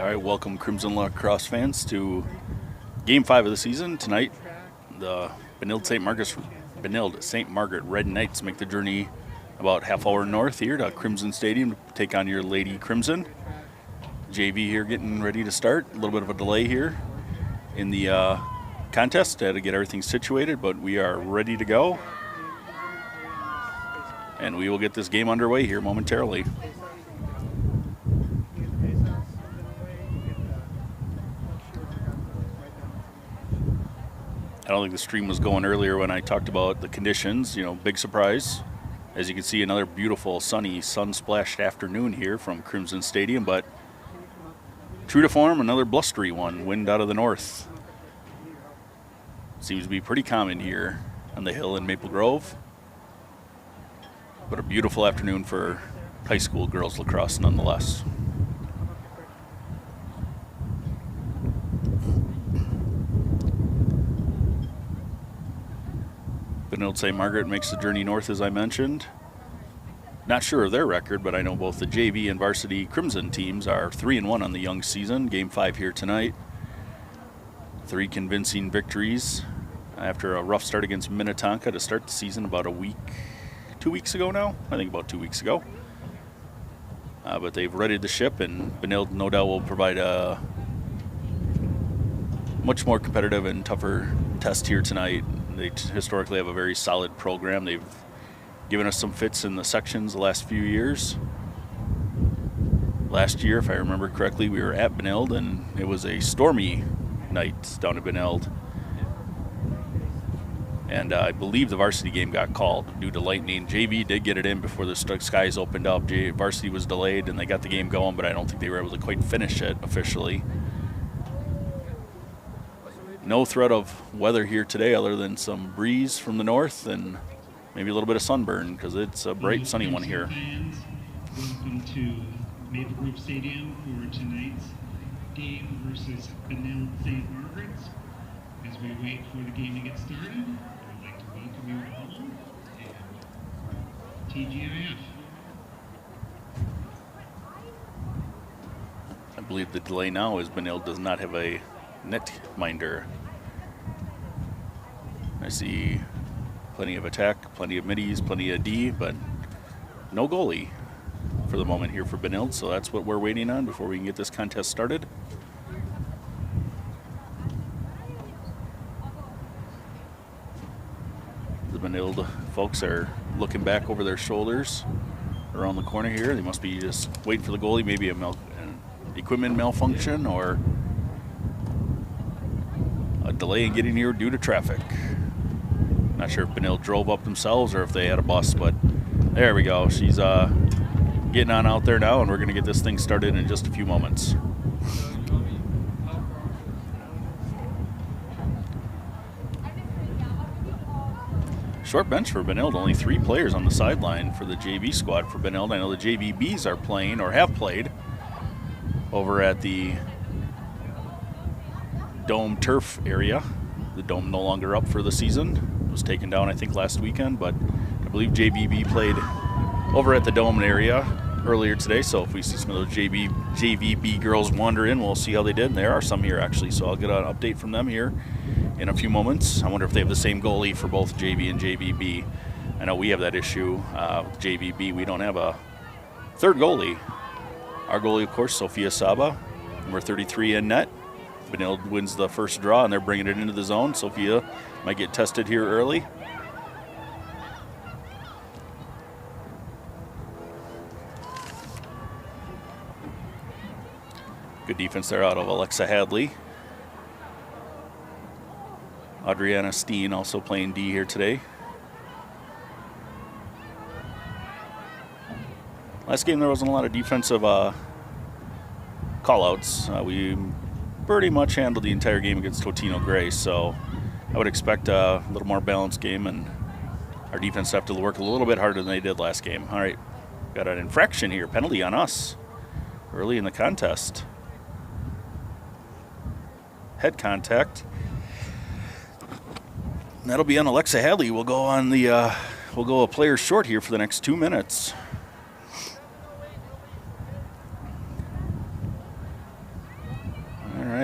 right, welcome Crimson Lacrosse fans to Game 5 of the season. Tonight, the Benilde St. Margaret Red Knights make the journey about half hour north here to Crimson Stadium to take on your Lady Crimson. JV here getting ready to start. A little bit of a delay here in the contest to get everything situated, but we are ready to go. And we will get this game underway here momentarily. I don't think the stream was going earlier when I talked about the conditions. You know, big surprise. As you can see, another beautiful, sunny, sun-splashed afternoon here from Crimson Stadium, but true to form, another blustery one. Wind out of the north. Seems to be pretty common here on the hill in Maple Grove. But a beautiful afternoon for high school girls lacrosse nonetheless. Benilde St. Margaret makes the journey north, as I mentioned. Not sure of their record, but I know both the JV and varsity Crimson teams are 3-1 on the young season. Game 5 here tonight. 3 convincing victories after a rough start against Minnetonka to start the season about 2 weeks ago now. I think about 2 weeks ago. But they've readied the ship, and Benilde no doubt will provide a much more competitive and tougher test here tonight. They historically have a very solid program. They've given us some fits in the sections the last few years. Last year, if I remember correctly, we were at Benilde, and it was a stormy night down at Benilde. And I believe the varsity game got called due to lightning. JV did get it in before the skies opened up. Varsity was delayed, and they got the game going, but I don't think they were able to quite finish it officially. No threat of weather here today other than some breeze from the north and maybe a little bit of sunburn because it's a bright, sunny one here. Fans, welcome to Maple Grove Stadium for tonight's game versus Benilde St. Margaret. As we wait for the game to get started, I would like to welcome you all and TGIF. I believe the delay now is Benilde does not have a net minder. I see plenty of attack, plenty of middies, plenty of D, but no goalie for the moment here for Benilde, so that's what we're waiting on before we can get this contest started. The Benilde folks are looking back over their shoulders around the corner here. They must be just waiting for the goalie, maybe an equipment malfunction or a delay in getting here due to traffic. Not sure if Benilde drove up themselves or if they had a bus, but there we go. She's getting on out there now, and we're going to get this thing started in just a few moments. Short bench for Benilde, only 3 players on the sideline for the JV squad for Benilde. I know the JVBs are playing or have played over at the Dome turf area. The Dome no longer up for the season. It was taken down, I think, last weekend, but I believe JVB played over at the Dome area earlier today, so if we see some of those JVB girls wander in, we'll see how they did. And there are some here, actually, so I'll get an update from them here in a few moments. I wonder if they have the same goalie for both JV and JVB. I know we have that issue with JVB. We don't have a third goalie. Our goalie, of course, Sophia Saba, number 33 in net. Benilde wins the first draw, and they're bringing it into the zone. Sophia might get tested here early. Good defense there out of Alexa Hadley. Adriana Steen also playing D here today. Last game there wasn't a lot of defensive call-outs. We pretty much handled the entire game against Totino Gray, so I would expect a little more balanced game, and our defense have to work a little bit harder than they did last game. All right, got an infraction here, penalty on us early in the contest. Head contact. And that'll be on Alexa Hadley. We'll go a player short here for the next 2 minutes.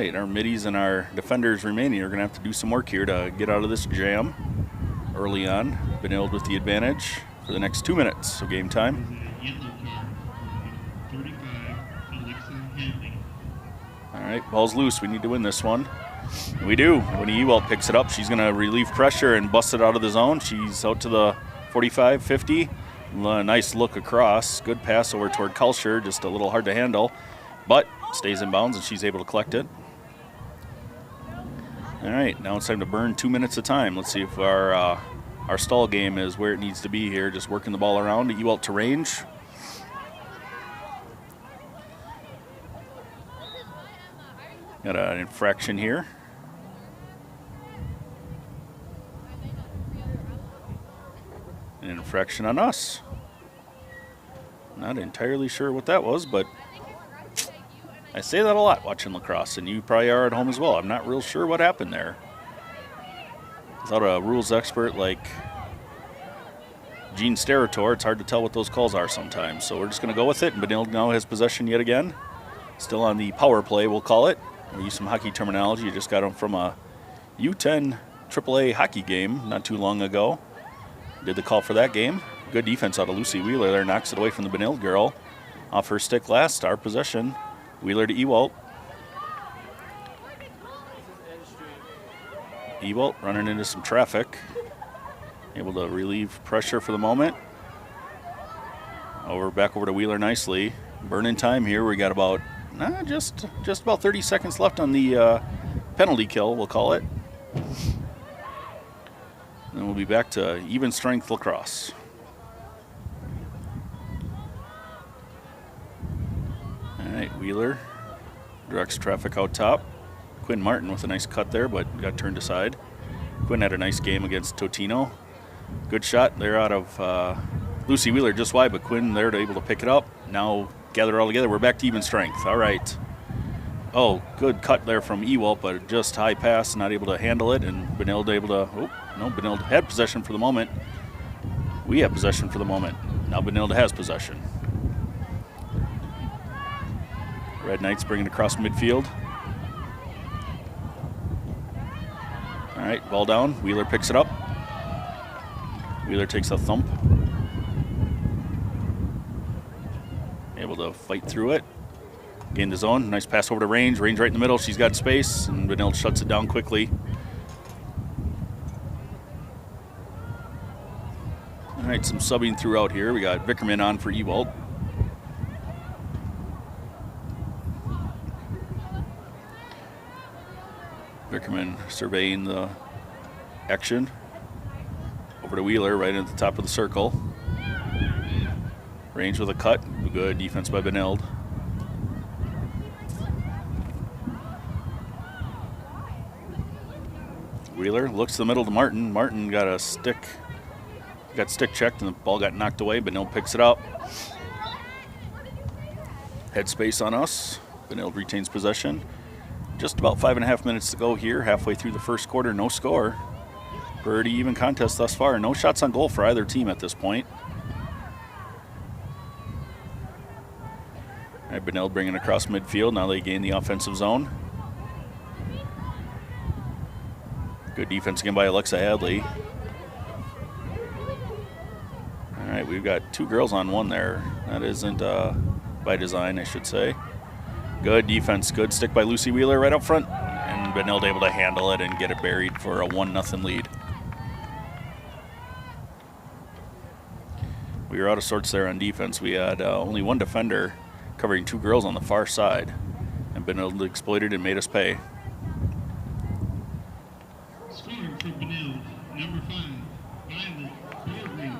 right, our middies and our defenders remaining are going to have to do some work here to get out of this jam early on. Benilde with the advantage for the next 2 minutes of game time. All right, ball's loose. We need to win this one. And we do. When Ewald picks it up, she's going to relieve pressure and bust it out of the zone. She's out to the 45, 50. Nice look across. Good pass over toward Kulsher. Just a little hard to handle, but stays in bounds and she's able to collect it. All right, now it's time to burn 2 minutes of time. Let's see if our stall game is where it needs to be here. Just working the ball around. Ewald to range. Got an infraction here. An infraction on us. Not entirely sure what that was, but I say that a lot watching lacrosse, and you probably are at home as well. I'm not real sure what happened there. Without a rules expert like Gene Sterator, it's hard to tell what those calls are sometimes. So we're just going to go with it, and Benilde now has possession yet again. Still on the power play, we'll call it. We use some hockey terminology. You just got them from a U10 AAA hockey game not too long ago. Did the call for that game. Good defense out of Lucy Wheeler there. Knocks it away from the Benilde girl. Off her stick last, our possession. Wheeler to Ewald. Ewald running into some traffic. Able to relieve pressure for the moment. Back over to Wheeler nicely. Burning time here. We got about just about 30 seconds left on the penalty kill, we'll call it. Then we'll be back to even strength lacrosse. All right, Wheeler directs traffic out top. Quinn Martin with a nice cut there, but got turned aside. Quinn had a nice game against Totino. Good shot there out of Lucy Wheeler just wide, but Quinn there to able to pick it up. Now gather it all together. We're back to even strength. All right. Oh, good cut there from Ewald, but just high pass, not able to handle it, and Benilde able to. Oh no, Benilde had possession for the moment. We have possession for the moment. Now Benilde has possession. Red Knights bringing it across midfield. All right, ball down. Wheeler picks it up. Wheeler takes a thump. Able to fight through it. Gain the zone. Nice pass over to Range. Range right in the middle. She's got space, and Benilde shuts it down quickly. All right, some subbing throughout here. We got Vickerman on for Ewald. Vickerman surveying the action. Over to Wheeler, right at the top of the circle. Range with a cut. Good defense by Benilde. Wheeler looks to the middle to Martin. Martin got a stick. Got stick checked and the ball got knocked away. Benilde picks it up. Head space on us. Benilde retains possession. Just about 5.5 minutes to go here. Halfway through the first quarter. No score. Pretty even contest thus far. No shots on goal for either team at this point. All right, Benilde bringing across midfield. Now they gain the offensive zone. Good defense again by Alexa Hadley. All right, we've got two girls on one there. That isn't by design, I should say. Good defense, good stick by Lucy Wheeler right up front. And Benilde able to handle it and get it buried for a 1-0 lead. We were out of sorts there on defense. We had only one defender covering two girls on the far side. And Benilde exploited and made us pay. Scoring for Benilde, number 5, Violet Corbin.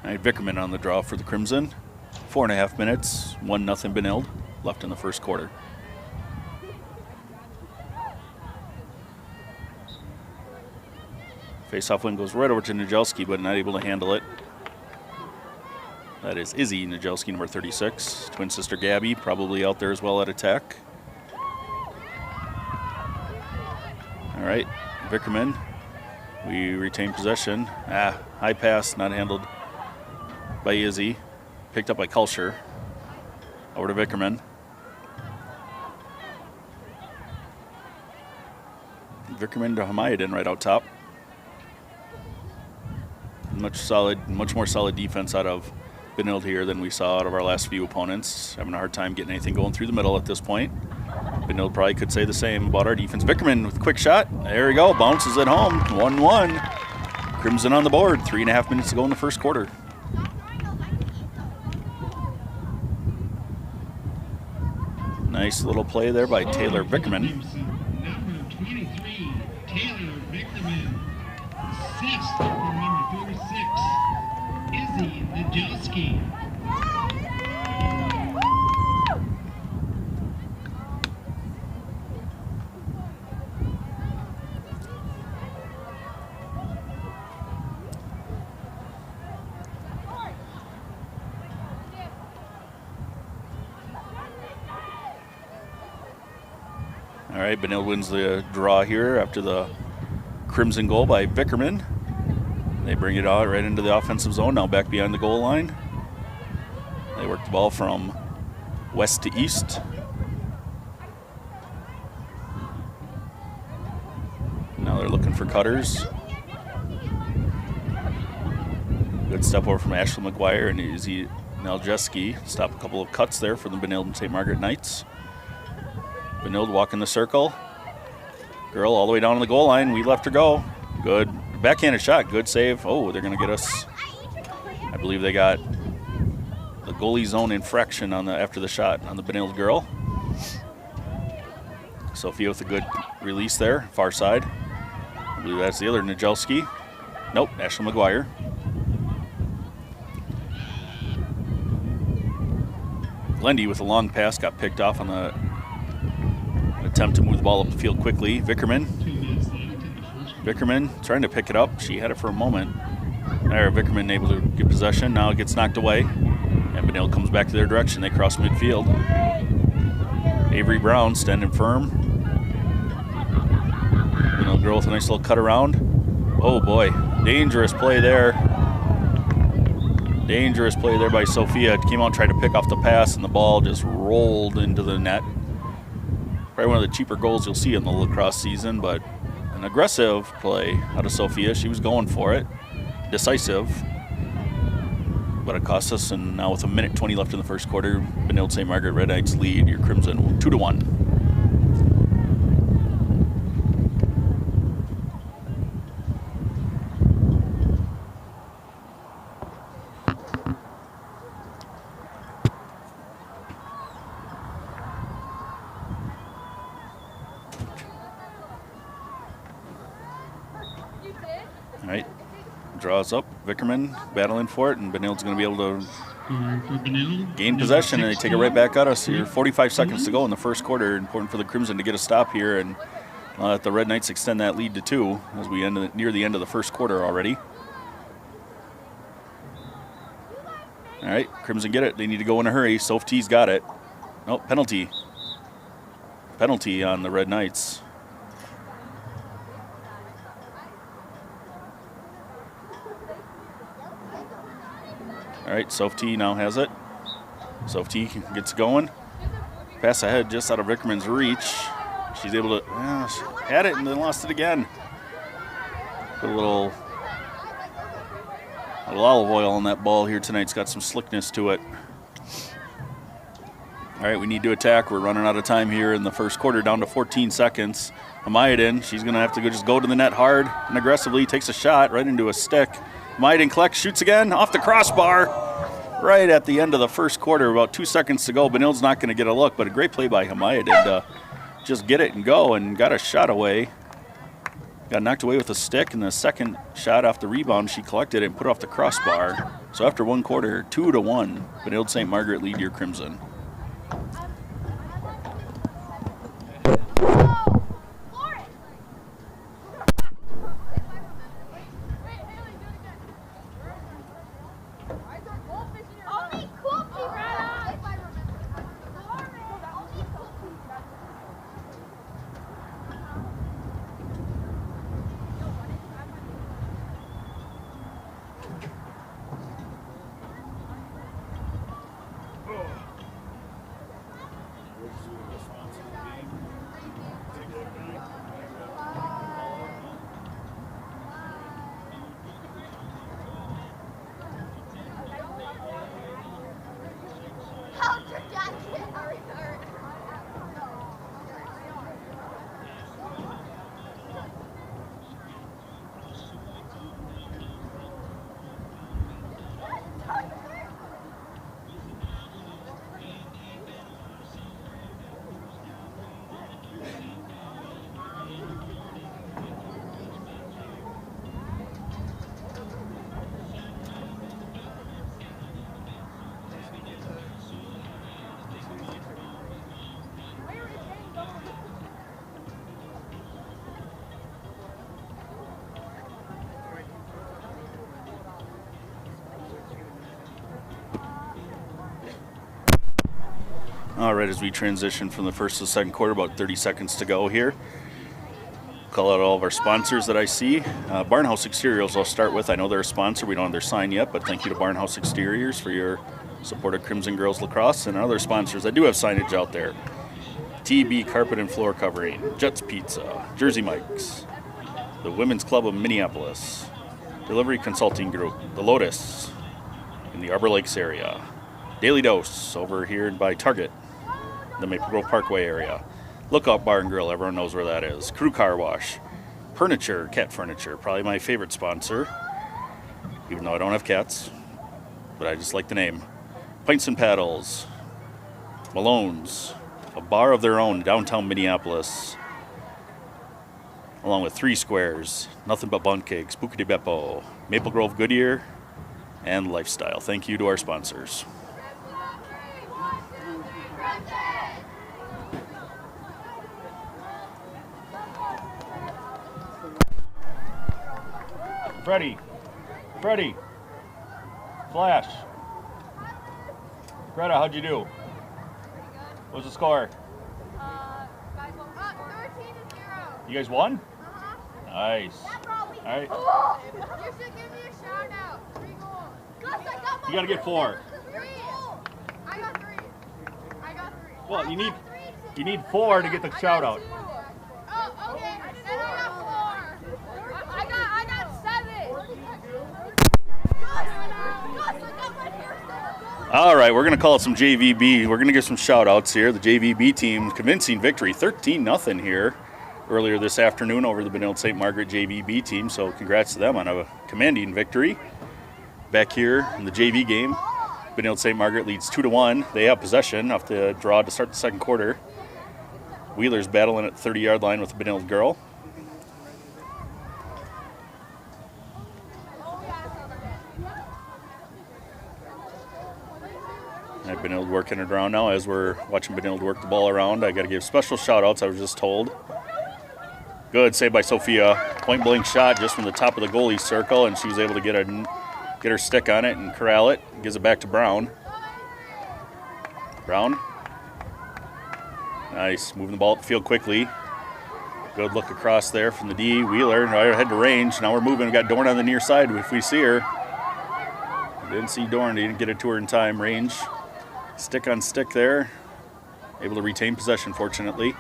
All right, Vickerman on the draw for the Crimson. 4.5 minutes, 1-0 Benilde left in the first quarter. Face-off win goes right over to Nijelski, but not able to handle it. That is Izzy Najelski, number 36. Twin sister Gabby, probably out there as well at attack. All right, Vickerman. We retain possession. High pass, not handled by Izzy. Picked up by Kulsher. Over to Vickerman. Vickerman to Hamayadin right out top. Much more solid defense out of Benilde here than we saw out of our last few opponents. Having a hard time getting anything going through the middle at this point. Benilde probably could say the same about our defense. Vickerman with a quick shot. There we go. Bounces it home. 1-1. Crimson on the board. 3.5 minutes to go in the first quarter. Nice little play there by Taylor Vickerman. Number 23, Taylor Vickerman. Assist from number 46, Izzy Najelski. All right, Benilde wins the draw here after the Crimson goal by Vickerman. They bring it out right into the offensive zone, now back behind the goal line. They work the ball from west to east. Now they're looking for cutters. Good step over from Ashley McGuire and Izzy Najelski. Stop a couple of cuts there for the Benilde and St. Margaret Knights. Benilde walking the circle. Girl all the way down to the goal line. We left her go. Good. Backhanded shot. Good save. Oh, they're going to get us. I believe they got the goalie zone infraction on after the shot on the Benilde girl. Sophia with a good release there. Far side. I believe that's the other Najelski. Nope. Ashley McGuire. Glendy with a long pass got picked off on the attempt to move the ball up the field quickly. Vickerman trying to pick it up. She had it for a moment. There, Vickerman able to get possession. Now it gets knocked away. And Benilde comes back to their direction. They cross midfield. Avery Brown standing firm. Benilde girl with a nice little cut around. Oh boy, dangerous play there. Dangerous play there by Sophia. Came out and tried to pick off the pass, and the ball just rolled into the net. Probably one of the cheaper goals you'll see in the lacrosse season, but an aggressive play out of Sophia. She was going for it. Decisive. But it cost us, and now with 1:20 left in the first quarter, Benilde St. Margaret Red Knights lead your Crimson 2-1. All right, draws up. Vickerman battling for it, and Benilde's going to be able to gain possession, and they take it right back at us here. 45 seconds to go in the first quarter. Important for the Crimson to get a stop here and let the Red Knights extend that lead to 2 as we end near the end of the first quarter already. All right, Crimson get it. They need to go in a hurry. Soph T's got it. Oh, penalty. Penalty on the Red Knights. All right, Soph T now has it. Soph T gets going. Pass ahead just out of Vickerman's reach. She's able to, she had it and then lost it again. Put a little olive oil on that ball here tonight. It's got some slickness to it. All right, we need to attack. We're running out of time here in the first quarter, down to 14 seconds. Hamayadin, she's going to have to just go to the net hard and aggressively. Takes a shot right into a stick. Hamayadin collects, shoots again, off the crossbar. Right at the end of the first quarter, about 2 seconds to go. Benilde's not going to get a look, but a great play by Hamayadin to just get it and go, and got a shot away. Got knocked away with a stick, and the second shot off the rebound, she collected it and put it off the crossbar. So after one quarter, 2-1, Benilde St. Margaret lead your Crimson. All right, as we transition from the first to the second quarter, about 30 seconds to go here. Call out all of our sponsors that I see. Barnhouse Exteriors I'll start with. I know they're a sponsor. We don't have their sign yet, but thank you to Barnhouse Exteriors for your support of Crimson Girls Lacrosse and other sponsors that do have signage out there. TB Carpet and Floor Covering, Jets Pizza, Jersey Mike's, the Women's Club of Minneapolis, Delivery Consulting Group, The Lotus in the Arbor Lakes area, Daily Dose over here by Target, the Maple Grove Parkway area, Lookout Bar and Grill, everyone knows where that is, Crew Car Wash, Furniture, Cat Furniture, probably my favorite sponsor, even though I don't have cats, but I just like the name, Pints and Paddles, Malone's, a bar of their own in downtown Minneapolis, along with 3 Squares, Nothing But Bun Cakes, Buca di Beppo, Maple Grove Goodyear, and Lifestyle. Thank you to our sponsors. Freddie, Flash. Greta, how'd you do? What was the score? Guys won 13-0. You guys won? Uh-huh. Nice. All right. You should give me a shout out. 3 goals. Gus, I got You got to get 4. 3. I got 3. Well, you need 4 to get the shout out. Oh, okay. Then I got 4. I got 7. Gus, I got my first. All right, we're going to call it some JVB. We're going to give some shout outs here. The JVB team, convincing victory, 13-0 here earlier this afternoon over the Benilde St. Margaret JVB team. So congrats to them on a commanding victory. Back here in the JV game, Benilde St. Margaret leads 2-1. They have possession off the draw to start the second quarter. Wheeler's battling at the 30-yard line with the Benilde girl. Benilde working it around now as we're watching Benilde work the ball around. I got to give special shout outs, I was just told. Good save by Sophia. Point blank shot just from the top of the goalie circle, and she was able to get her stick on it and corral it. Gives it back to Brown. Brown. Nice. Moving the ball up the field quickly. Good look across there from the D. Wheeler right ahead to range. Now we're moving. We got Dorn on the near side if we see her. Didn't see Dorn. Didn't get it to her in time. Range. Stick on stick there. Able to retain possession, fortunately.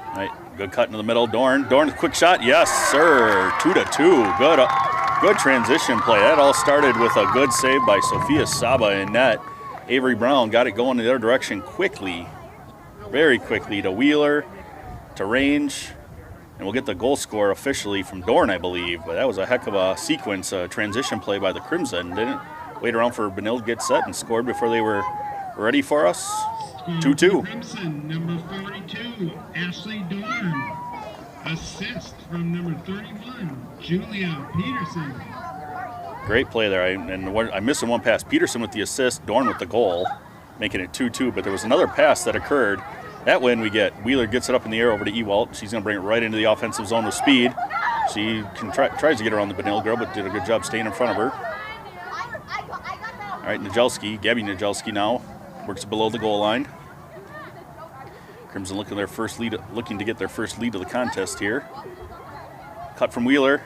All right, good cut into the middle. Dorn, quick shot. Yes, sir. 2-2. Good transition play. That all started with a good save by Sophia Saba in net. Avery Brown got it going in the other direction quickly, very quickly to Wheeler, to range. And we'll get the goal score officially from Dorn, I believe. But that was a heck of a sequence, transition play by the Crimson. Didn't wait around for Benilde to get set and scored before they were ready for us. 2-2. Crimson, number 42, Ashley Dorn. Assist from number 31, Julia Peterson. Great play there. I'm missing one pass. Peterson with the assist, Dorn with the goal, making it 2-2. But there was another pass that occurred. That win we get. Wheeler gets it up in the air over to Ewalt. She's going to bring it right into the offensive zone with speed. She tries to get around the Benilde girl, but did a good job staying in front of her. All right, Gabby Najelski now works below the goal line. Crimson looking to get their first lead of the contest here. Cut from Wheeler.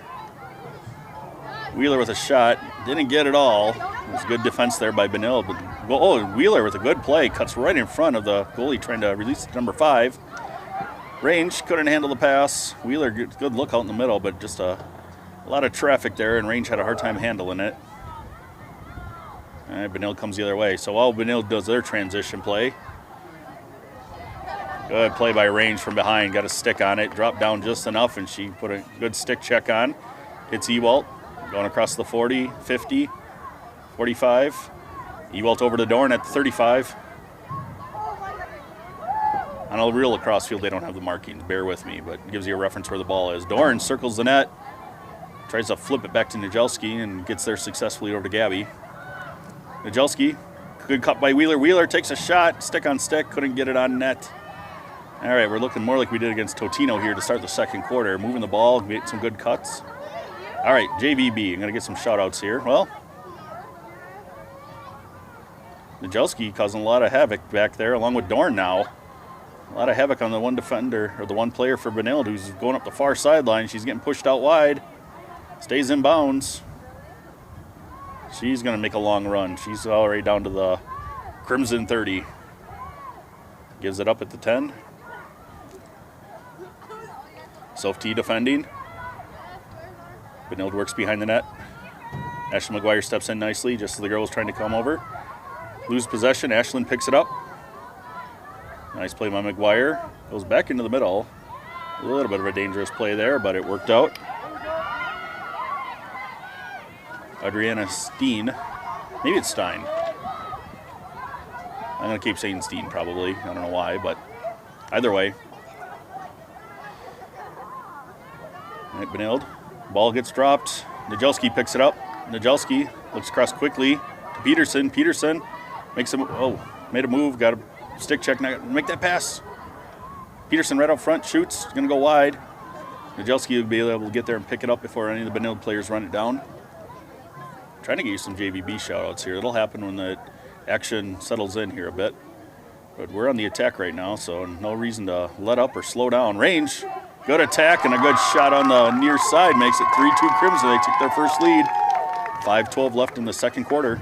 Wheeler with a shot. Didn't get it all. It was good defense there by Benilde. But Wheeler with a good play. Cuts right in front of the goalie trying to release number 5. Range couldn't handle the pass. Wheeler, good look out in the middle, but just a lot of traffic there, and Range had a hard time handling it. All right, Benilde comes the other way. So while Benilde does their transition play, good play by Range from behind. Got a stick on it. Dropped down just enough, and she put a good stick check on. Hits Ewalt. Going across the 40, 50, 45. Ewalt over to Dorn at the 35. On a real lacrosse field, they don't have the markings. Bear with me, but it gives you a reference where the ball is. Dorn circles the net. Tries to flip it back to Najelski and gets there successfully over to Gabby. Najelski, good cut by Wheeler. Wheeler takes a shot. Stick on stick. Couldn't get it on net. All right, we're looking more like we did against Totino here to start the second quarter. Moving the ball, get some good cuts. All right, JVB, I'm going to get some shout-outs here. Well, Najelski causing a lot of havoc back there, along with Dorn now. A lot of havoc on the one defender, or the one player for Benilde, who's going up the far sideline. She's getting pushed out wide. Stays in bounds. She's going to make a long run. She's already down to the Crimson 30. Gives it up at the 10. Sophie defending. Benilde works behind the net. Ashlyn McGuire steps in nicely just as the girl was trying to come over. Lose possession. Ashlyn picks it up. Nice play by McGuire. Goes back into the middle. A little bit of a dangerous play there, but it worked out. Adriana Steen. Maybe it's Stein. I'm going to keep saying Steen probably. I don't know why, but either way. All right, Benilde. Ball gets dropped. Najelski picks it up. Najelski looks across quickly to Peterson. Peterson makes made a move. Got a stick check. Make that pass. Peterson right up front shoots. Going to go wide. Najelski will be able to get there and pick it up before any of the Benilde players run it down. Trying to get you some JVB shoutouts here. It'll happen when the action settles in here a bit. But we're on the attack right now, so no reason to let up or slow down. Range. Good attack and a good shot on the near side makes it 3-2 Crimson. They took their first lead. 5:12 left in the second quarter.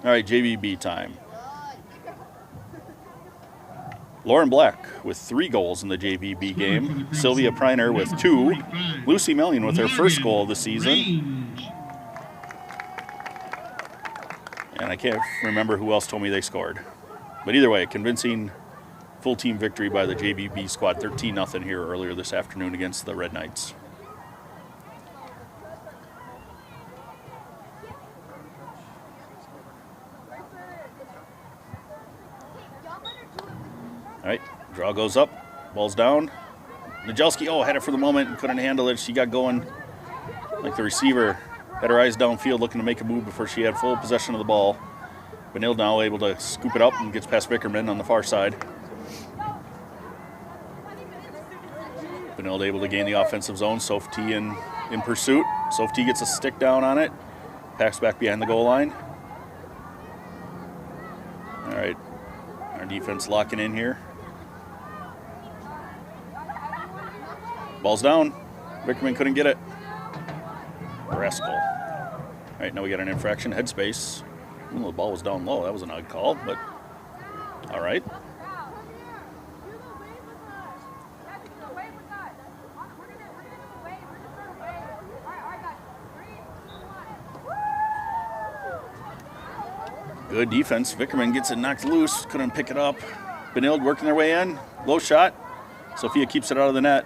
All right, JVB time. Lauren Black with 3 goals in the JVB game. Sylvia Preiner with 2. Lucy Mellion with her first goal of the season. And I can't remember who else told me they scored. But either way, convincing full team victory by the JVB squad, 13-0 here earlier this afternoon against the Red Knights. All right, draw goes up, ball's down. Najelski, had it for the moment and couldn't handle it. She got going like the receiver. Had her eyes downfield looking to make a move before she had full possession of the ball. Benilde now able to scoop it up and gets past Vickerman on the far side. Benilde able to gain the offensive zone. Sophie in pursuit. Sophie gets a stick down on it. Packs back behind the goal line. All right, our defense locking in here. Ball's down. Vickerman couldn't get it. Rascal. All right, now we got an infraction. Headspace. Ooh, the ball was down low. That was an odd call, but all right. Good defense. Vickerman gets it knocked loose. Couldn't pick it up. Benilde working their way in. Low shot. Sophia keeps it out of the net.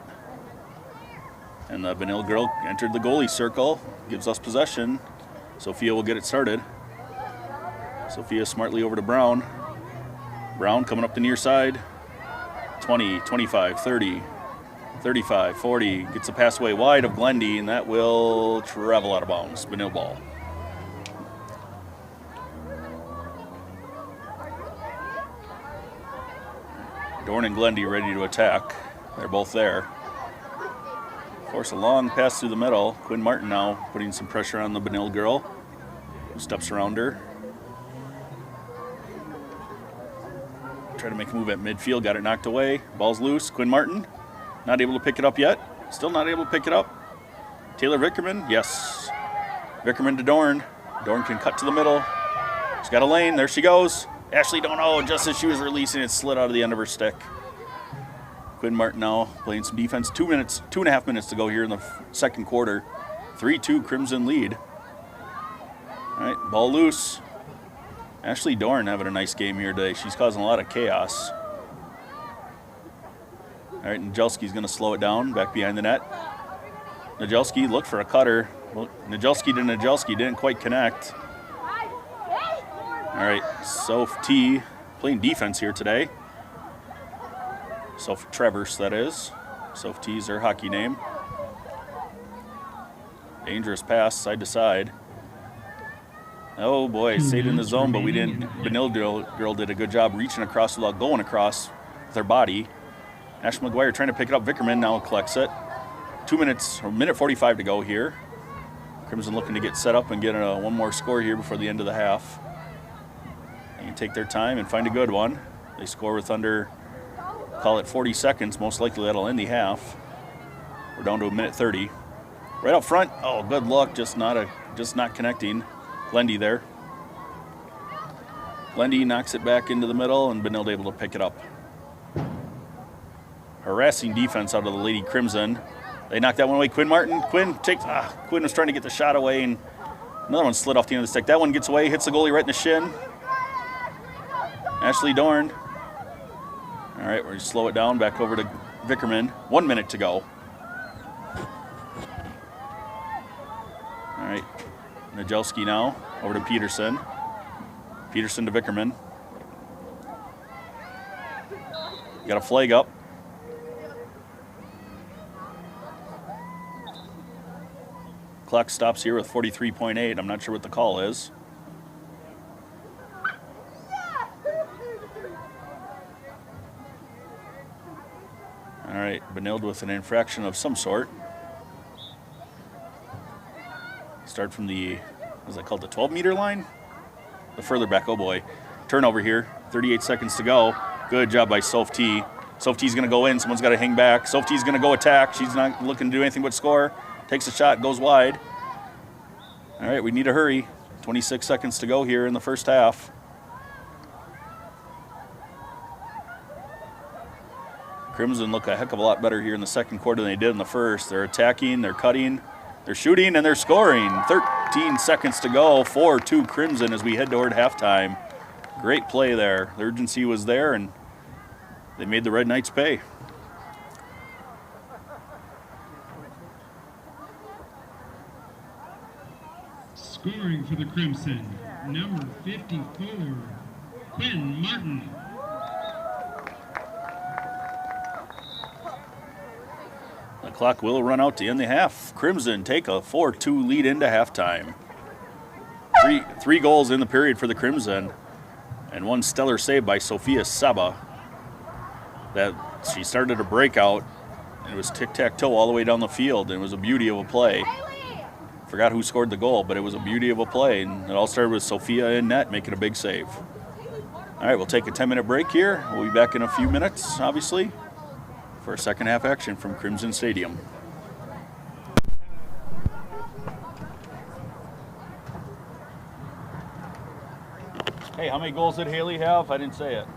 And the Benilde girl entered the goalie circle. Gives us possession. Sophia will get it started. Sophia smartly over to Brown. Brown coming up the near side. 20, 25, 30, 35, 40. Gets a pass away wide of Glendy, and that will travel out of bounds. Benilde ball. Dorn and Glendy ready to attack. They're both there. Force a long pass through the middle. Quinn Martin now putting some pressure on the Benilde girl, who steps around her. Try to make a move at midfield. Got it knocked away. Ball's loose. Quinn Martin not able to pick it up yet. Still not able to pick it up. Taylor Vickerman. Yes. Vickerman to Dorn. Dorn can cut to the middle. She's got a lane. There she goes. Ashley Dono, just as she was releasing it, slid out of the end of her stick. Quinn Martin now playing some defense. 2.5 minutes to go here in the second quarter. 3-2 Crimson lead. All right, ball loose. Ashley Dorn having a nice game here today. She's causing a lot of chaos. All right, Najelski's going to slow it down back behind the net. Najelski looked for a cutter. Well, Najelski to Najelski didn't quite connect. All right, Soph T playing defense here today. Soph Travers, that is. Soph T is her hockey name. Dangerous pass, side to side. Oh boy, stayed in the zone, but we didn't. Benilde girl did a good job reaching across without going across with her body. Ash McGuire trying to pick it up. Vickerman now collects it. 2 minutes, or minute 45 to go here. Crimson looking to get set up and get one more score here before the end of the half. take their time and find a good one. They score with under, call it 40 seconds. Most likely that'll end the half. We're down to a minute 30. Right up front. Oh, good luck. Just not connecting. Glendy there. Glendy knocks it back into the middle, and Benilde able to pick it up. Harassing defense out of the Lady Crimson. They knocked that one away. Quinn Martin. Quinn was trying to get the shot away, and another one slid off the end of the stick. That one gets away, hits the goalie right in the shin. Ashley Dorn. All right, we're going to slow it down. Back over to Vickerman. 1 minute to go. All right, Najelski now over to Peterson. Peterson to Vickerman. Got a flag up. Clock stops here with 43.8. I'm not sure what the call is. All right, Benilde with an infraction of some sort. Start from the, what is that called, the 12-meter line? The further back, oh boy. Turnover here, 38 seconds to go. Good job by Soph T. Soph T's gonna go in, someone's gotta hang back. Soph T's gonna go attack. She's not looking to do anything but score. Takes a shot, goes wide. All right, we need to hurry. 26 seconds to go here in the first half. Crimson look a heck of a lot better here in the second quarter than they did in the first. They're attacking, they're cutting, they're shooting, and they're scoring. 13 seconds to go, 4-2 Crimson as we head toward halftime. Great play there. The urgency was there, and they made the Red Knights pay. Scoring for the Crimson, number 54, Quinn Martin. The clock will run out to end the half. Crimson take a 4-2 lead into halftime. Three goals in the period for the Crimson, and one stellar save by Sophia Saba. That she started a breakout, and it was tic-tac-toe all the way down the field, and it was a beauty of a play. Forgot who scored the goal, but it was a beauty of a play, and it all started with Sophia in net making a big save. All right, we'll take a 10-minute break here. We'll be back in a few minutes, obviously, for a second half action from Crimson Stadium. Hey, how many goals did Haley have? I didn't say it.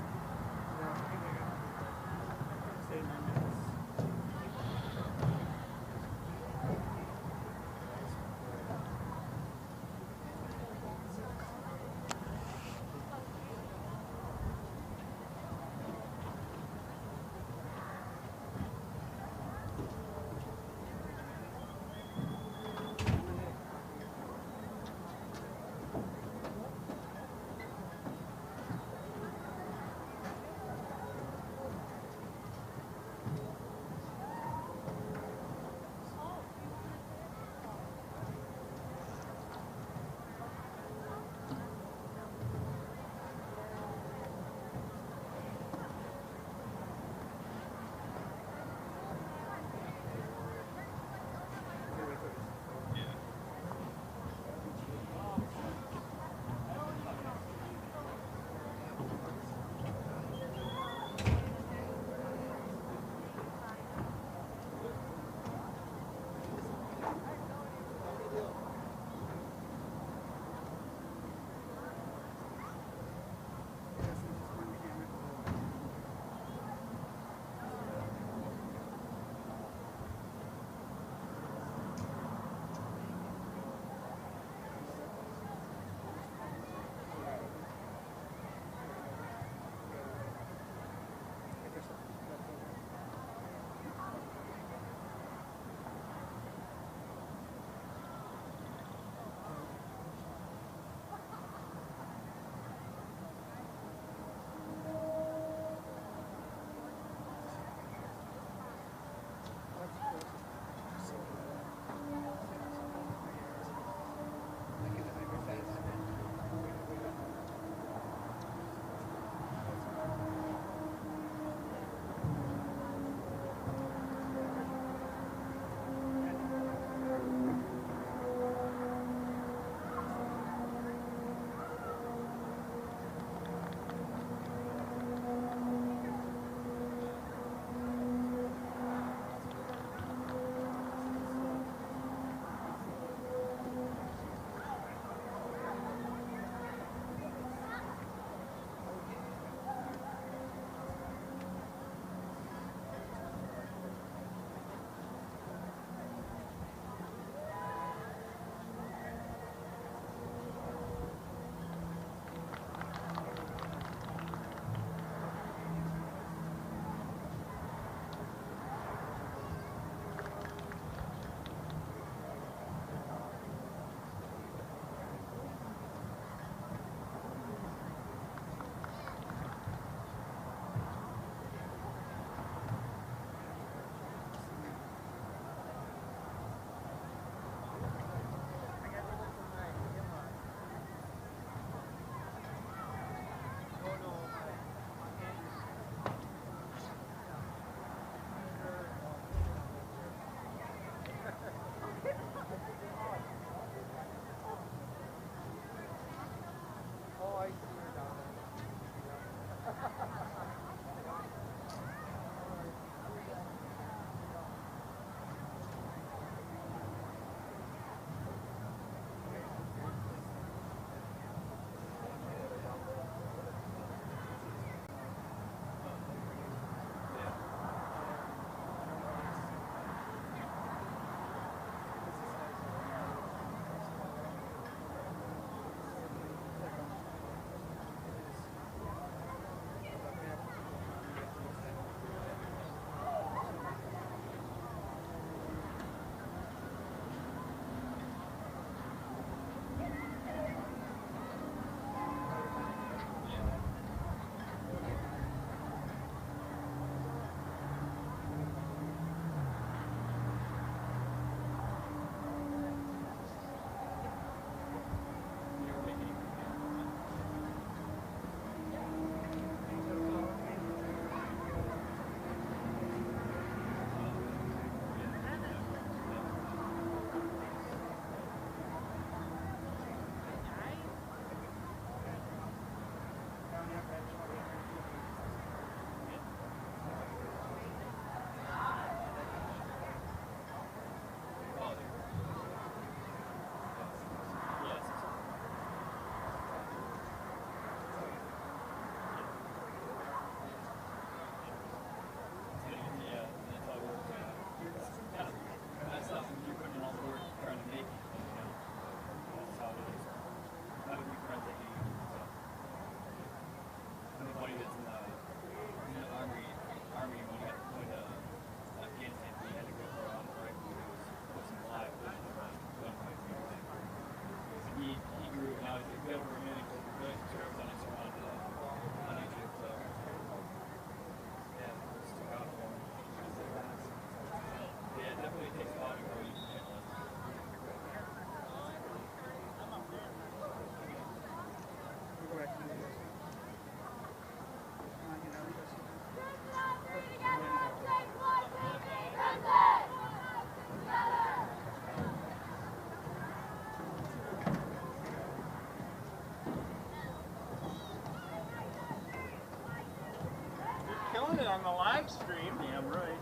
on the live stream. Damn right.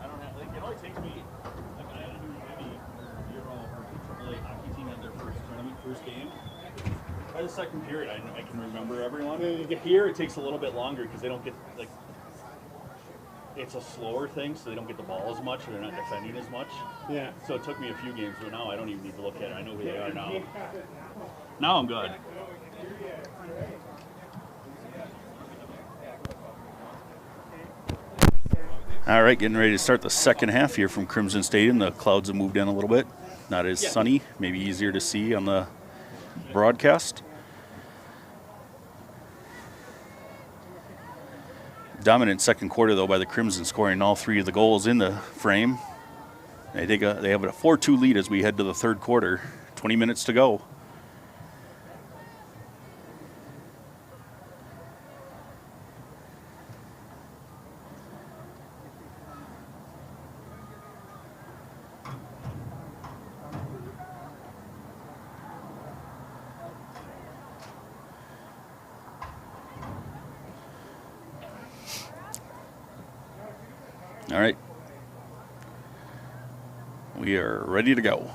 I don't have, like, it only takes me, like, I had to do maybe our AAA hockey team had their first tournament, first game. By the second period, I can remember everyone. Here, it takes a little bit longer because they don't get, like, it's a slower thing, so they don't get the ball as much, or they're not defending as much. Yeah. So it took me a few games, but now I don't even need to look at it. I know who they are now. Now I'm good. All right, getting ready to start the second half here from Crimson Stadium. The clouds have moved in a little bit. Not as sunny, maybe easier to see on the broadcast. Dominant second quarter, though, by the Crimson, scoring all 3 of the goals in the frame. They have a 4-2 lead as we head to the third quarter. 20 minutes to go. All right. We are ready to go.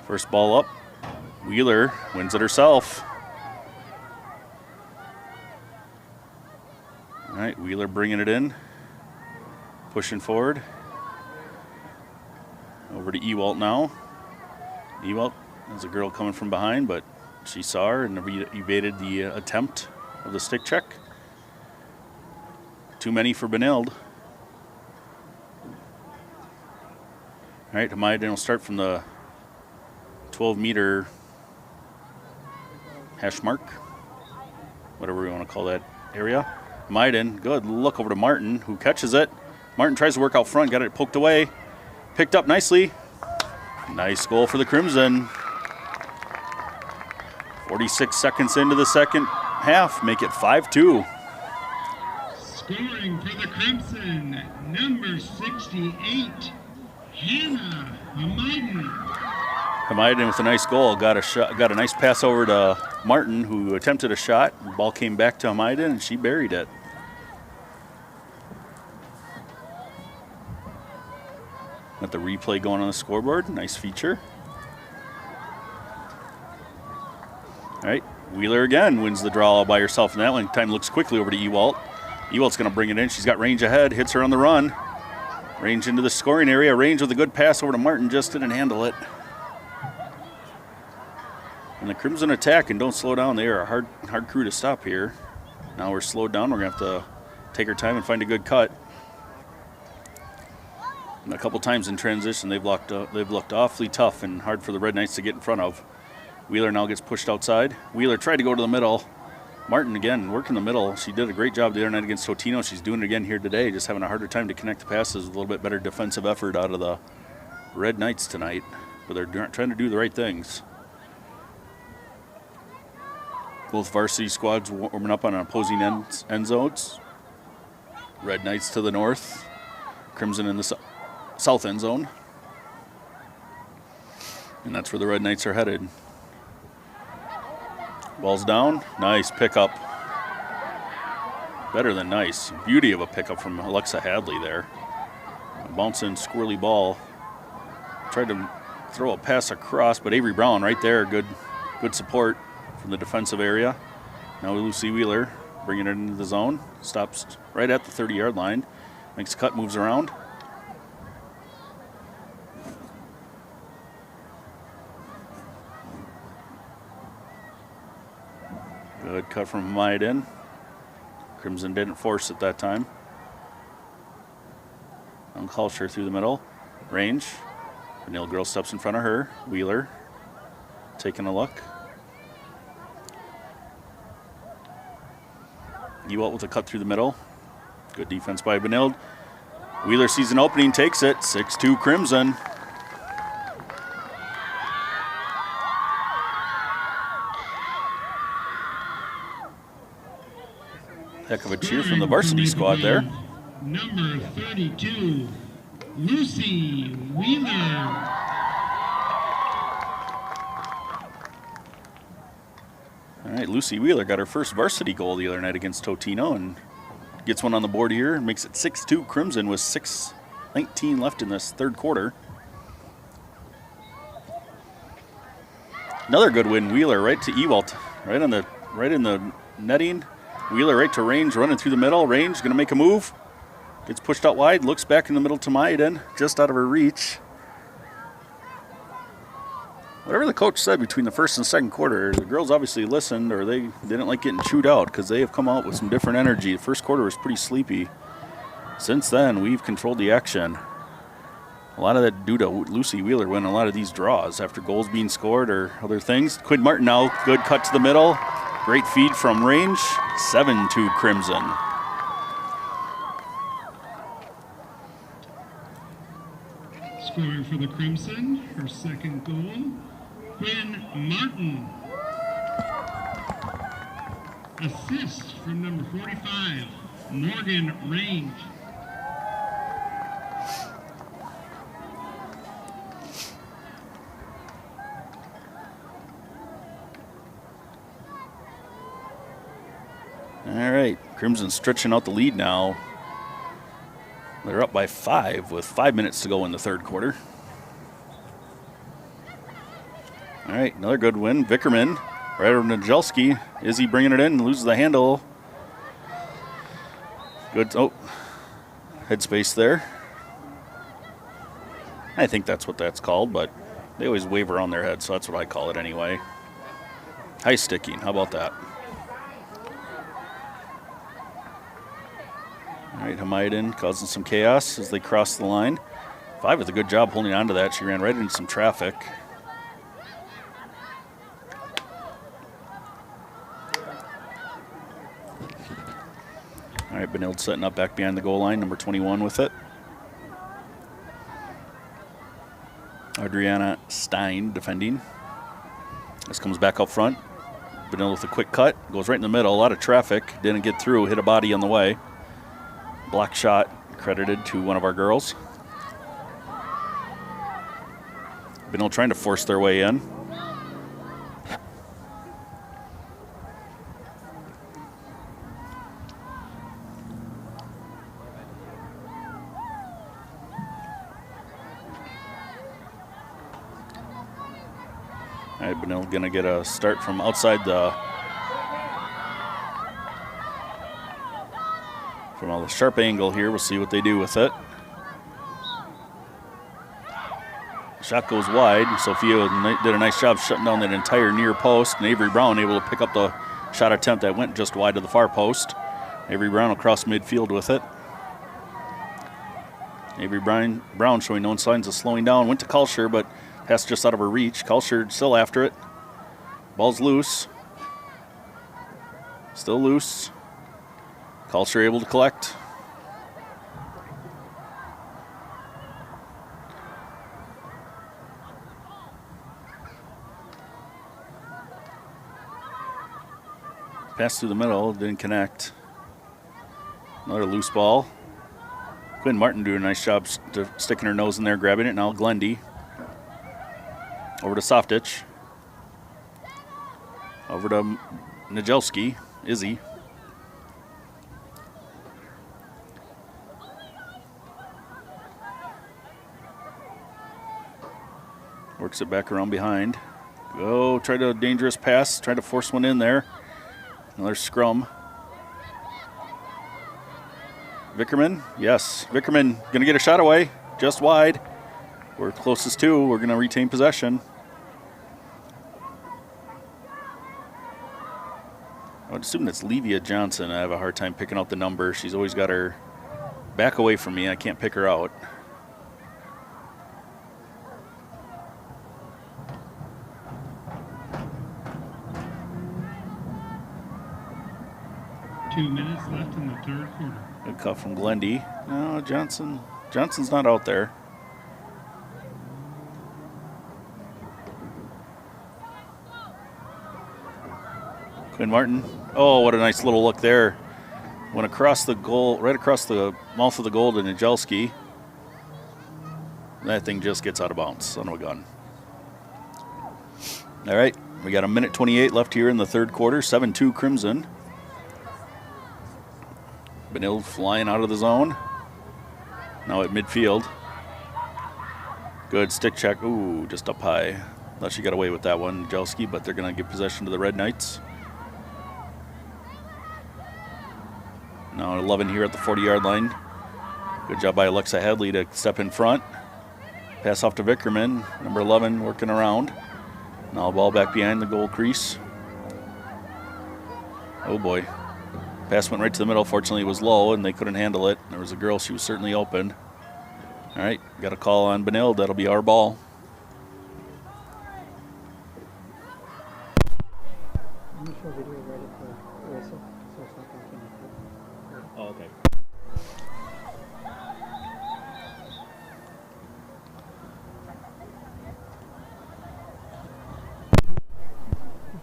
First ball up. Wheeler wins it herself. All right, Wheeler bringing it in. Pushing forward. Over to Ewalt now. Ewalt. There's a girl coming from behind, but she saw her and evaded the attempt of the stick check. Too many for Benilde. All right, Hamayden will start from the 12-meter hash mark, whatever we want to call that area. Hamayden, good look over to Martin, who catches it. Martin tries to work out front, got it poked away. Picked up nicely. Nice goal for the Crimson. 46 seconds into the second half, make it 5-2. Scoring for the Crimson, number 68, Hannah Hamayden. Hamayden with a nice goal, got a nice pass over to Martin, who attempted a shot. The ball came back to Hamayden, and she buried it. Got the replay going on the scoreboard, nice feature. All right, Wheeler again wins the draw all by herself in that one. Time looks quickly over to Ewalt. Ewalt's going to bring it in. She's got range ahead, hits her on the run. Range into the scoring area. Range with a good pass over to Martin, just didn't handle it. And the Crimson attack and don't slow down. They are a hard crew to stop here. Now we're slowed down. We're going to have to take our time and find a good cut. And a couple times in transition, they've looked awfully tough and hard for the Red Knights to get in front of. Wheeler now gets pushed outside. Wheeler tried to go to the middle. Martin again working the middle. She did a great job the other night against Totino. She's doing it again here today, just having a harder time to connect the passes. A little bit better defensive effort out of the Red Knights tonight, but they're trying to do the right things. Both varsity squads warming up on opposing end zones. Red Knights to the north, Crimson in the south end zone. And that's where the Red Knights are headed. Ball's down. Nice pickup. Better than nice. Beauty of a pickup from Alexa Hadley there. A bouncing, squirrely ball. Tried to throw a pass across, but Avery Brown right there. Good support from the defensive area. Now Lucy Wheeler bringing it into the zone. Stops right at the 30-yard line. Makes a cut, moves around. Good cut from Hamayden. Crimson didn't force it that time. Unculture through the middle. Range. Benilde girl steps in front of her. Wheeler taking a look. Ewalt with a cut through the middle. Good defense by Benilde. Wheeler sees an opening, takes it. 6-2 Crimson. Heck of a cheer from the varsity squad there. Number 32, Lucy Wheeler. All right, Lucy Wheeler got her first varsity goal the other night against Totino and gets one on the board here and makes it 6-2 Crimson with 6:19 left in this third quarter. Another good win, Wheeler right to Ewalt, right in the netting. Wheeler right to Range, running through the middle. Range going to make a move. Gets pushed out wide, looks back in the middle to Maiden, just out of her reach. Whatever the coach said between the first and second quarter, the girls obviously listened, or they didn't like getting chewed out because they have come out with some different energy. The first quarter was pretty sleepy. Since then, we've controlled the action. A lot of that due to Lucy Wheeler winning a lot of these draws after goals being scored or other things. Quinn Martin now, good cut to the middle. Great feed from Range, 7-2 Crimson. Scoring for the Crimson, her second goal, Quinn Martin. Assist from number 45, Morgan Range. All right, Crimson stretching out the lead now. They're up by 5 with 5 minutes to go in the third quarter. All right, another good win. Vickerman, right over Najelski. Izzy bringing it in, loses the handle. Good, headspace there. I think that's what that's called, but they always wave around their head, so that's what I call it anyway. High sticking, how about that? All right, Hamaiden causing some chaos as they cross the line. 5 with a good job holding on to that. She ran right into some traffic. All right, Benilde setting up back behind the goal line, number 21 with it. Adriana Stein defending. This comes back up front. Benilde with a quick cut, goes right in the middle. A lot of traffic, didn't get through, hit a body on the way. Block shot credited to one of our girls. Benilde trying to force their way in. All right, Benilde gonna get a start from outside the from a sharp angle here. We'll see what they do with it. Shot goes wide. Sophia did a nice job shutting down that entire near post, and Avery Brown able to pick up the shot attempt that went just wide to the far post. Avery Brown across midfield with it. Avery Brown showing no signs of slowing down. Went to Kalsher, but pass just out of her reach. Kalsher still after it. Ball's loose. Still loose. Kalsher able to collect. Pass through the middle, didn't connect. Another loose ball. Quinn Martin doing a nice job sticking her nose in there, grabbing it. Now Glendy. Over to Softitch. Over to Najelski, Izzy. Works it back around behind. Go, try to dangerous pass, try to force one in there. Another scrum. Vickerman, yes. Vickerman gonna get a shot away, just wide. We're closest to, we're gonna retain possession. I would assume that's Levia Johnson. I have a hard time picking out the number. She's always got her back away from me. I can't pick her out. Two minutes left in the third quarter. Good cut from Glendy. No, Johnson's not out there. Quinn Martin. Oh, what a nice little look there. Went across the goal, right across the mouth of the goal to Najelski. That thing just gets out of bounds. Son of a gun. All right, we got a minute 28 left here in the third quarter. 7-2 Crimson. Benilde flying out of the zone. Now at midfield. Good stick check. Ooh, just up high. Thought she got away with that one, Jelski, but they're going to give possession to the Red Knights. Now 11 here at the 40-yard line. Good job by Alexa Hadley to step in front. Pass off to Vickerman. Number 11 working around. Now ball back behind the goal crease. Oh boy. Pass went right to the middle. Fortunately, it was low, and they couldn't handle it. There was a girl. She was certainly open. All right, got a call on Benilde. That'll be our ball. Oh, okay.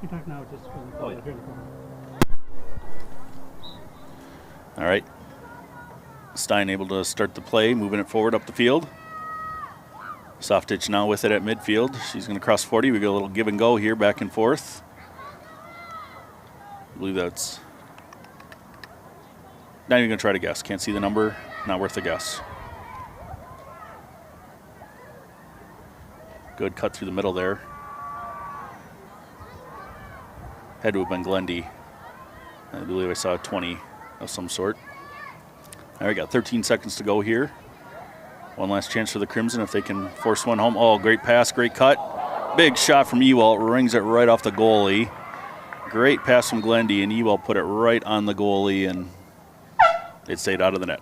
You talk now, just Oh, yeah. All right. Stein able to start the play, moving it forward up the field. Softitch now with it at midfield. She's going to cross 40. We got a little give and go here, back and forth. I believe that's... Not even going to try to guess. Can't see the number. Not worth a guess. Good cut through the middle there. Had to have been Glendy. I believe I saw a 20 of some sort. All right, got 13 seconds to go here. One last chance for the Crimson if they can force one home. Oh, great pass, great cut. Big shot from Ewell. Rings it right off the goalie. Great pass from Glendy, and Ewell put it right on the goalie, and it stayed out of the net.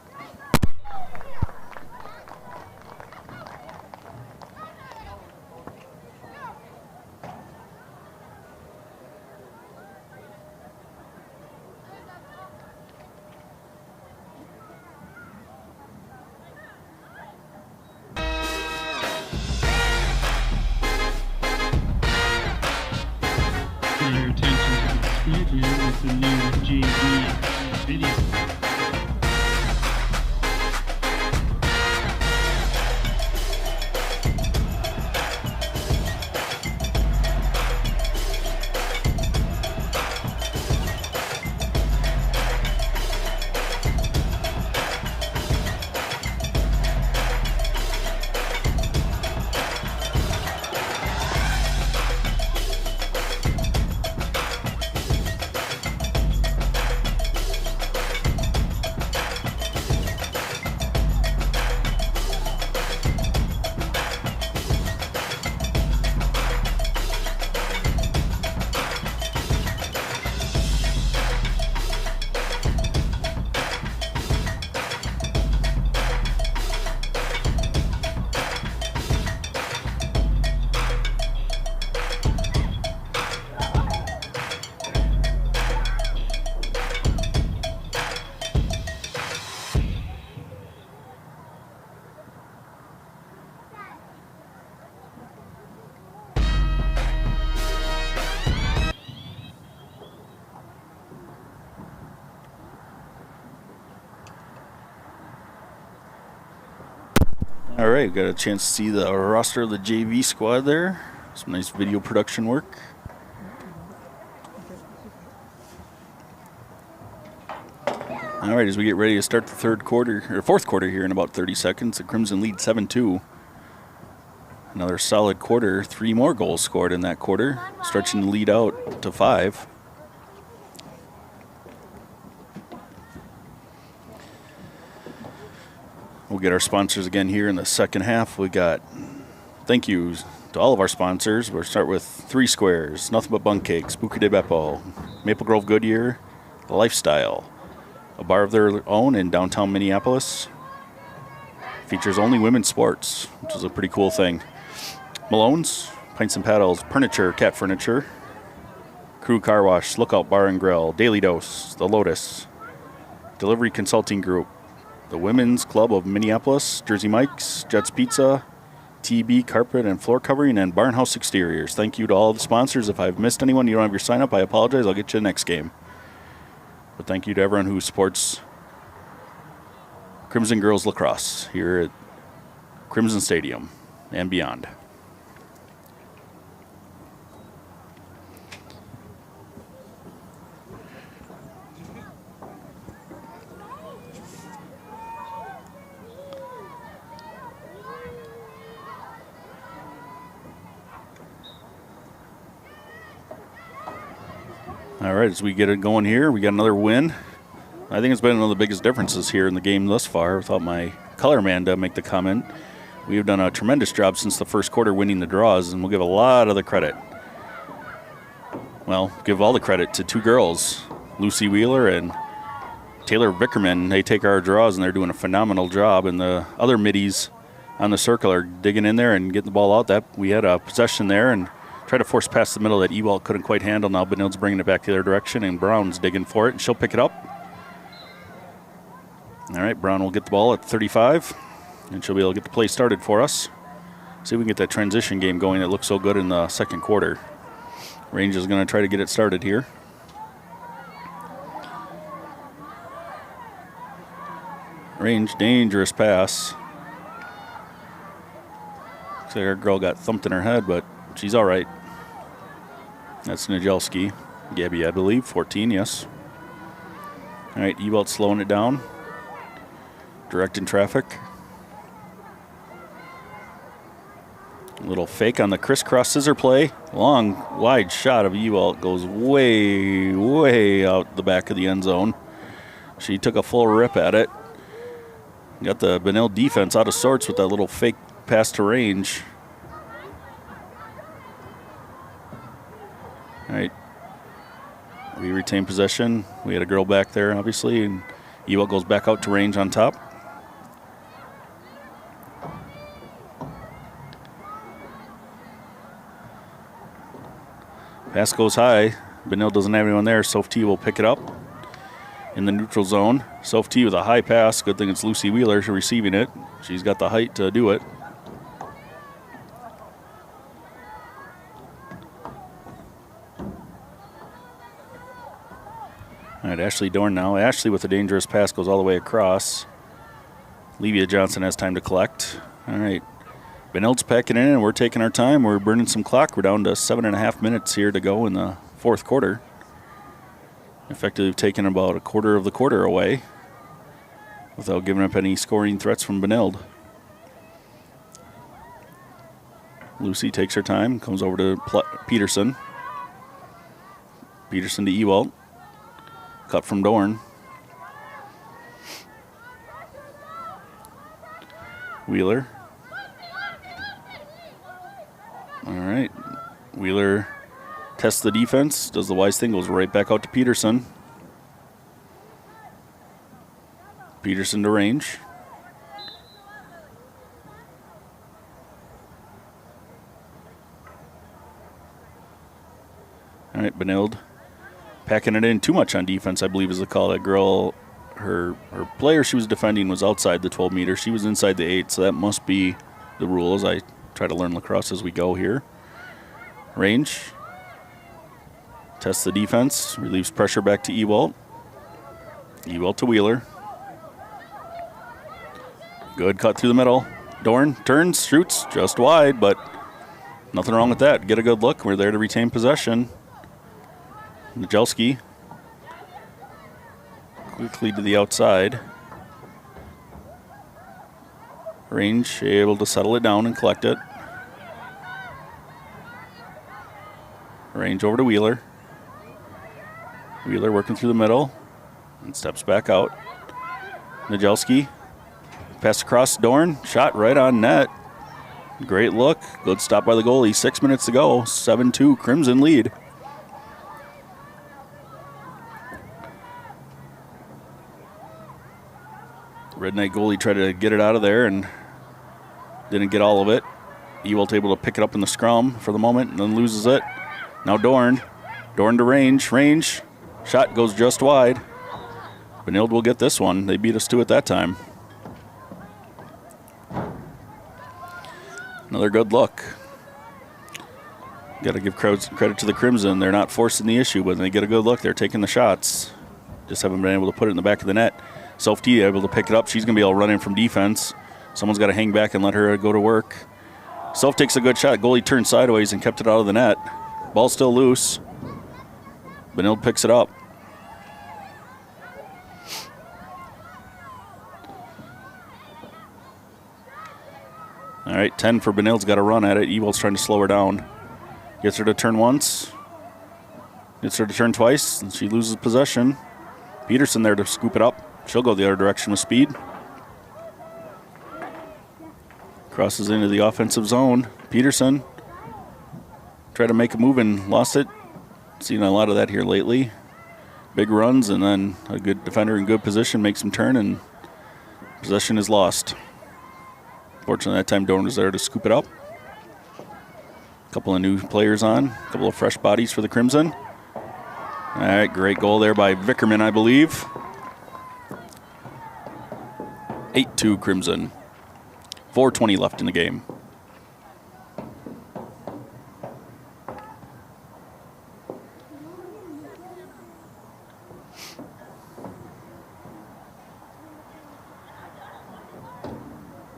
Your attention to the screen here with the new JV video. All right, got a chance to see the roster of the JV squad there. Some nice video production work. All right, as we get ready to start the fourth quarter here in about 30 seconds, the Crimson lead 7-2. Another solid quarter, 3 more goals scored in that quarter, stretching the lead out to 5. We'll get our sponsors again here in the second half. We got thank yous to all of our sponsors. We'll start with 3 Squares, Nothing But Bunk Cakes, Buca de Beppo, Maple Grove Goodyear, Lifestyle, a bar of their own in downtown Minneapolis. Features only women's sports, which is a pretty cool thing. Malone's, Pints and Paddles, Furniture, Cat Furniture, Crew Car Wash, Lookout Bar and Grill, Daily Dose, The Lotus, Delivery Consulting Group, the Women's Club of Minneapolis, Jersey Mike's, Jets Pizza, TB Carpet and Floor Covering, and Barnhouse Exteriors. Thank you to all the sponsors. If I've missed anyone, you don't have your sign up, I apologize. I'll get you the next game. But thank you to everyone who supports Crimson Girls Lacrosse here at Crimson Stadium and beyond. All right, as we get it going here, we got another win. I think it's been one of the biggest differences here in the game thus far, without my color man to make the comment. We have done a tremendous job since the first quarter winning the draws, and we'll give a lot of the credit. Well, give all the credit to two girls, Lucy Wheeler and Taylor Vickerman. They take our draws, and they're doing a phenomenal job, and the other middies on the circle are digging in there and getting the ball out. That we had a possession there and try to force past the middle that Ewald couldn't quite handle. Now Benilde's bringing it back the other direction, and Brown's digging for it, and she'll pick it up. All right, Brown will get the ball at 35, and she'll be able to get the play started for us. See if we can get that transition game going that looked so good in the second quarter. Range is going to try to get it started here. Range, dangerous pass. Looks like our girl got thumped in her head, but she's all right. That's Najelski. Gabby, I believe, 14, yes. All right, Ewald slowing it down. Directing traffic. A little fake on the crisscross scissor play. Long, wide shot of Ewald. Goes way, way out the back of the end zone. She took a full rip at it. Got the Benilde defense out of sorts with that little fake pass to range. All right. We retain possession. We had a girl back there, obviously, and Ewald goes back out to range on top. Pass goes high. Benilde doesn't have anyone there. Soph T will pick it up in the neutral zone. Soph T with a high pass. Good thing it's Lucy Wheeler receiving it. She's got the height to do it. All right, Ashley Dorn now. Ashley with a dangerous pass goes all the way across. Levia Johnson has time to collect. All right. Benilde's packing in, and we're taking our time. We're burning some clock. We're down to 7.5 minutes here to go in the fourth quarter. Effectively taking about a quarter of the quarter away without giving up any scoring threats from Benilde. Lucy takes her time, comes over to Peterson. Peterson to Ewald. Cut from Dorn. Wheeler. All right. Wheeler tests the defense, does the wise thing, goes right back out to Peterson. Peterson to range. All right, Benilde packing it in too much on defense, I believe is the call. That girl, her player she was defending was outside the 12 meter. She was inside the 8, so that must be the rules. I try to learn lacrosse as we go here. Range. Tests the defense. Relieves pressure back to Ewald. Ewald to Wheeler. Good cut through the middle. Dorn turns, shoots just wide, but nothing wrong with that. Get a good look. We're there to retain possession. Najelski quickly to the outside. Range able to settle it down and collect it. Range over to Wheeler. Wheeler working through the middle and steps back out. Najelski pass across Dorn. Shot right on net. Great look. Good stop by the goalie. 6 minutes to go. 7-2 Crimson lead. Red Knight goalie tried to get it out of there and didn't get all of it. Ewald able to pick it up in the scrum for the moment and then loses it. Now Dorn. Dorn to range. Range. Shot goes just wide. Benilde will get this one. They beat us to it that time. Another good look. Got to give credit to the Crimson. They're not forcing the issue, but when they get a good look, they're taking the shots. Just haven't been able to put it in the back of the net. Soph T able to pick it up. She's going to be able to run in from defense. Someone's got to hang back and let her go to work. Soph takes a good shot. Goalie turned sideways and kept it out of the net. Ball's still loose. Benilde picks it up. All right, 10 for Benilde's got to run at it. Ewald's trying to slow her down. Gets her to turn once. Gets her to turn twice, and she loses possession. Peterson there to scoop it up. She'll go the other direction with speed. Crosses into the offensive zone. Peterson tried to make a move and lost it. Seen a lot of that here lately. Big runs, and then a good defender in good position makes him turn, and possession is lost. Fortunately, that time Dorn was there to scoop it up. A couple of new players on. A couple of fresh bodies for the Crimson. All right, great goal there by Vickerman, I believe. 8-2 Crimson. 4:20 left in the game.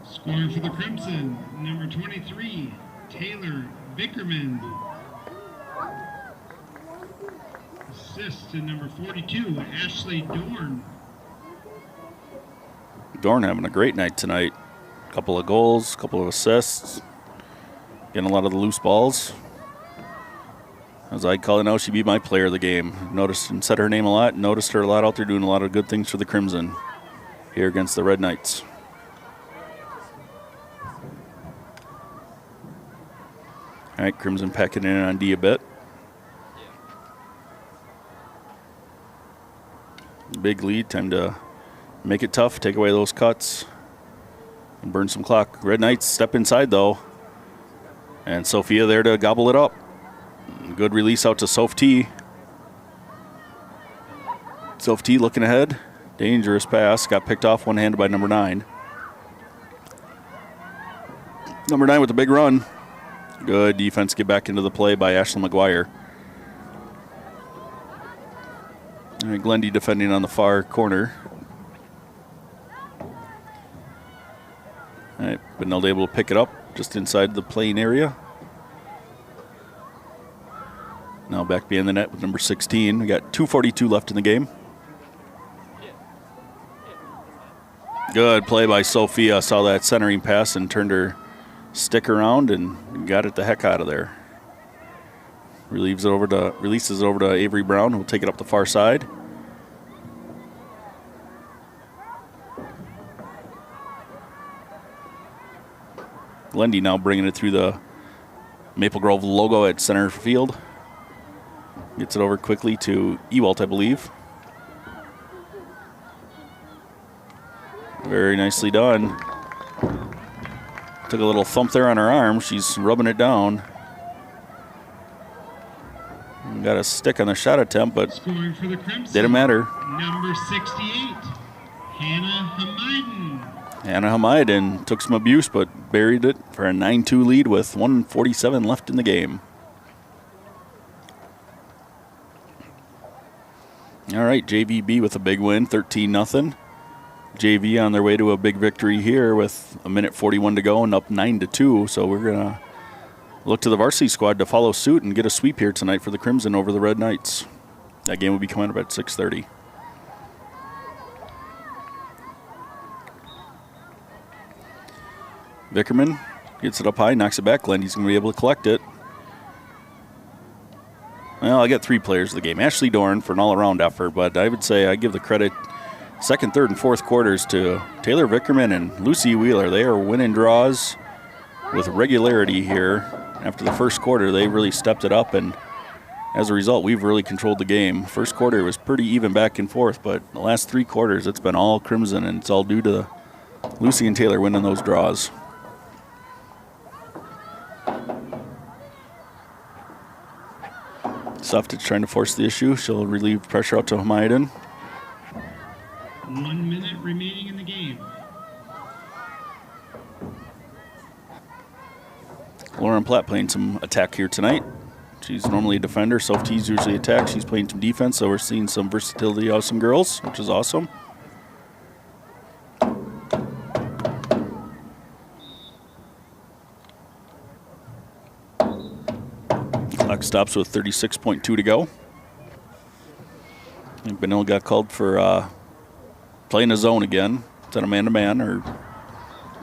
Scoring for the Crimson, number 23, Taylor Vickerman. Assist to number 42, Ashley Dorn. Dorn having a great night tonight. Couple of goals, couple of assists. Getting a lot of the loose balls. As I call it now, she'd be my player of the game. Noticed and said her name a lot. Noticed her a lot out there doing a lot of good things for the Crimson here against the Red Knights. All right, Crimson packing in on D a bit. Big lead, time to make it tough, take away those cuts, and burn some clock. Red Knights step inside, though. And Sophia there to gobble it up. Good release out to Soph T. Soph T looking ahead. Dangerous pass. Got picked off one-handed by number 9. Number 9 with a big run. Good defense. Get back into the play by Ashley McGuire. All right, Glendy defending on the far corner. All right, Benilde able to pick it up just inside the playing area. Now back behind the net with number 16. We got 2:42 left in the game. Good play by Sophia. Saw that centering pass and turned her stick around and got it the heck out of there. Releases it over to Avery Brown, who'll take it up the far side. Glendy now bringing it through the Maple Grove logo at center field. Gets it over quickly to Ewald, I believe. Very nicely done. Took a little thump there on her arm. She's rubbing it down. Got a stick on the shot attempt, but Scoring for the Crimson, didn't matter. number 68, Hannah Hamiden. Hannah Hamiden took some abuse, but buried it for a 9-2 lead with 1:47 left in the game. All right, JVB with a big win, 13-0. JV on their way to a big victory here with 1:41 to go and up 9-2. So we're going to look to the varsity squad to follow suit and get a sweep here tonight for the Crimson over the Red Knights. That game will be coming up at 6:30. Vickerman gets it up high, knocks it back. Glendy's going to be able to collect it. Well, I got 3 players of the game. Ashley Dorn for an all-around effort, but I would say I give the credit second, third, and fourth quarters to Taylor Vickerman and Lucy Wheeler. They are winning draws with regularity here. After the first quarter, they really stepped it up, and as a result, we've really controlled the game. First quarter was pretty even back and forth, but the last 3 quarters, it's been all Crimson, and it's all due to Lucy and Taylor winning those draws. Suftich trying to force the issue. She'll relieve pressure out to Hamiden. 1 minute remaining in the game. Lauren Platt playing some attack here tonight. She's normally a defender. Soph T's usually attack. She's playing some defense, so we're seeing some versatility out of some girls, which is awesome. Clock stops with 36.2 to go. I think Benilde got called for playing a zone again. Is that a man-to-man or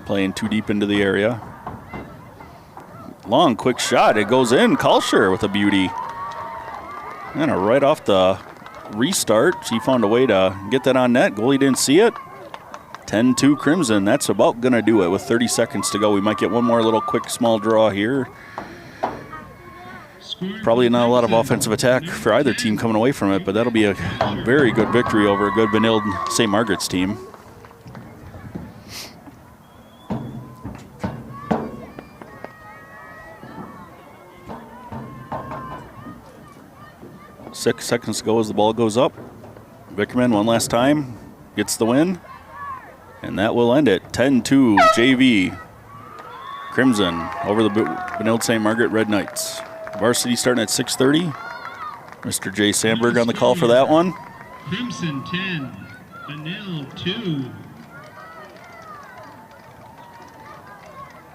playing too deep into the area? Long, quick shot. It goes in. Kalsher with a beauty. And right off the restart, she found a way to get that on net. Goalie didn't see it. 10-2 Crimson. That's about going to do it with 30 seconds to go. We might get one more little quick small draw here. Probably not a lot of offensive attack for either team coming away from it, but that'll be a very good victory over a good Benilde St. Margaret's team. Six seconds to go as the ball goes up. Vickerman one last time, gets the win, and that will end it. 10-2 JV Crimson over the Benilde St. Margaret Red Knights. Varsity starting at 6:30. Mr. Jay Sandberg on the call for that one. Crimson 10, Benilde 2.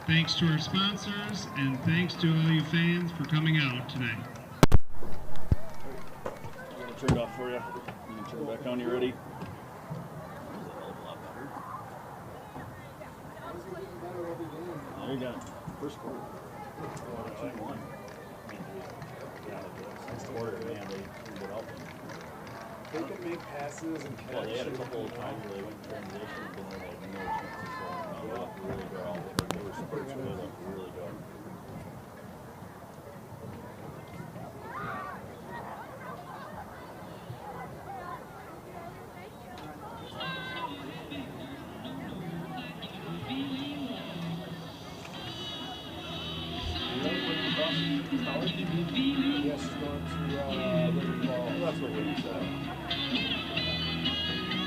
Thanks to our sponsors and thanks to all you fans for coming out tonight. I'm going to turn it off for you. You can turn it back on. You ready? There you go. First quarter. They can make passes and catch. Well, they had a couple of times where they went in transition, but then they had no chance of scoring them up really well. They were spurts with them really good. Yes, going to Riverball. That's what we said.